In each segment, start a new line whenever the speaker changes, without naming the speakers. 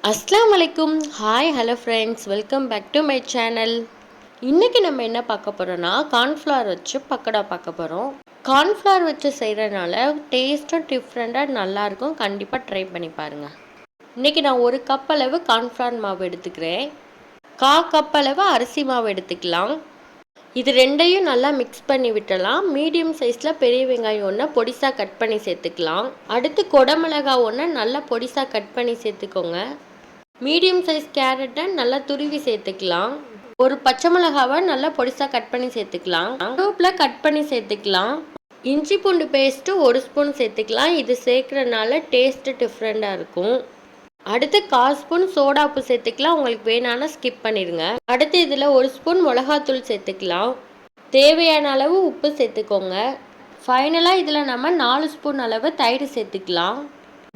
அஸ்ஸலாமு அலைக்கும். Hi hello friends, welcome back to my channel. இன்றைக்கி நம்ம என்ன பார்க்க போகிறோன்னா, கார்ன்ஃப்ளவர் வச்சு பக்கோடா பார்க்க போகிறோம். கார்ன்ஃப்ளவர் வச்சு செய்கிறனால டேஸ்ட்டும் டிஃப்ரெண்ட்டாக நல்லாயிருக்கும். கண்டிப்பாக ட்ரை பண்ணி பாருங்கள். இன்றைக்கி நான் 1 கப் அளவு கார்ன்ஃப்ளவர் மாவு எடுத்துக்கிறேன். 1/4 கப் அளவு அரிசி மாவு எடுத்துக்கலாம். இது ரெண்டையும் நல்லா மிக்ஸ் பண்ணி விட்டலாம். மீடியம் சைஸில் பெரிய வெங்காயம் ஒன்று பொடிசாக கட் பண்ணி சேர்த்துக்கலாம். அடுத்து கொடமிளகா ஒன்று நல்லா பொடிசாக கட் பண்ணி சேர்த்துக்கோங்க. மீடியம் சைஸ் கேரட்டை நல்லா துருவி சேர்த்துக்கலாம். ஒரு பச்சை மிளகாவை நல்லா பொடிசாக கட் பண்ணி சேர்த்துக்கலாம். கருவேப்பிலை கட் பண்ணி சேர்த்துக்கலாம். இஞ்சி பூண்டு பேஸ்ட்டு 1 ஸ்பூன் சேர்த்துக்கலாம். இது சேர்க்குறனால டேஸ்ட்டு டிஃப்ரெண்ட்டாக இருக்கும். அடுத்து 1/4 ஸ்பூன் சோடா உப்பு சேர்த்துக்கலாம். உங்களுக்கு வேணான்னா ஸ்கிப் பண்ணிடுங்க. அடுத்து இதில் 1 ஸ்பூன் மிளகாத்தூள் சேர்த்துக்கலாம். தேவையான அளவு உப்பு சேர்த்துக்கோங்க. ஃபைனலாக இதில் நம்ம 4 ஸ்பூன் அளவு தயிர் சேர்த்துக்கலாம்.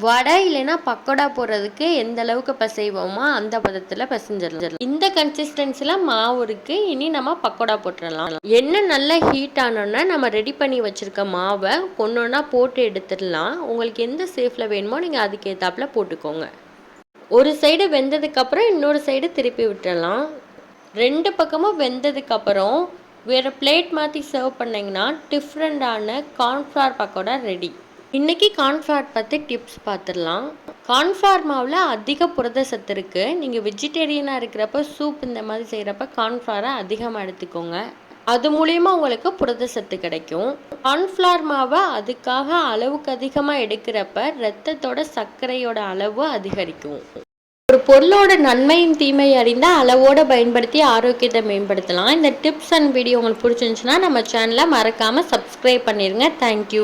வடை இல்லைன்னா பக்கோடா போடுறதுக்கு எந்த அளவுக்கு பிசைவோமோ அந்த பதத்தில் பிசைஞ்சிடலாம். இந்த கன்சிஸ்டன்சியில் மாவு இருக்குது. இனி நம்ம பக்கோடா போட்டுடலாம். எண்ணெய் நல்லா ஹீட் ஆனோன்னா நம்ம ரெடி பண்ணி வச்சுருக்க மாவை ஒன்றா போட்டு எடுத்துடலாம். உங்களுக்கு எந்த சேஃபில் வேணுமோ நீங்கள் அதுக்கேற்றாப்புல போட்டுக்கோங்க. ஒரு சைடு வெந்ததுக்கப்புறம் இன்னொரு சைடு திருப்பி விட்டுடலாம். 2 பக்கமும் வெந்ததுக்கப்புறம் வேறு பிளேட் மாற்றி சர்வ் பண்ணிங்கன்னா டிஃப்ரெண்ட்டான கார்ன்ஃப்ளவர் பக்கோடா ரெடி. இன்றைக்கி கார்ன்ஃப்ளவர் பற்றி டிப்ஸ் பார்த்துடலாம். கார்ன்ஃப்ளவர் மாவில் அதிக புரத சத்து இருக்குது. நீங்கள் வெஜிடேரியனாக இருக்கிறப்ப சூப் இந்த மாதிரி செய்கிறப்ப கார்ன்ஃப்ளவரை அதிகமாக எடுத்துக்கோங்க. அது மூலயமா உங்களுக்கு புரத சத்து கிடைக்கும். கார்ன்ஃப்ளவர் மாவை அதுக்காக அளவுக்கு அதிகமாக எடுக்கிறப்ப இரத்தத்தோட சர்க்கரையோட அளவு அதிகரிக்கும். ஒரு பொருளோட நன்மையும் தீமை அறிந்தால் அளவோடு பயன்படுத்தி ஆரோக்கியத்தை மேம்படுத்தலாம். இந்த டிப்ஸ் அண்ட் வீடியோ உங்களுக்கு பிடிச்சிருந்துச்சுன்னா நம்ம சேனலை மறக்காமல் சப்ஸ்கிரைப் பண்ணிடுங்க. தேங்க்யூ.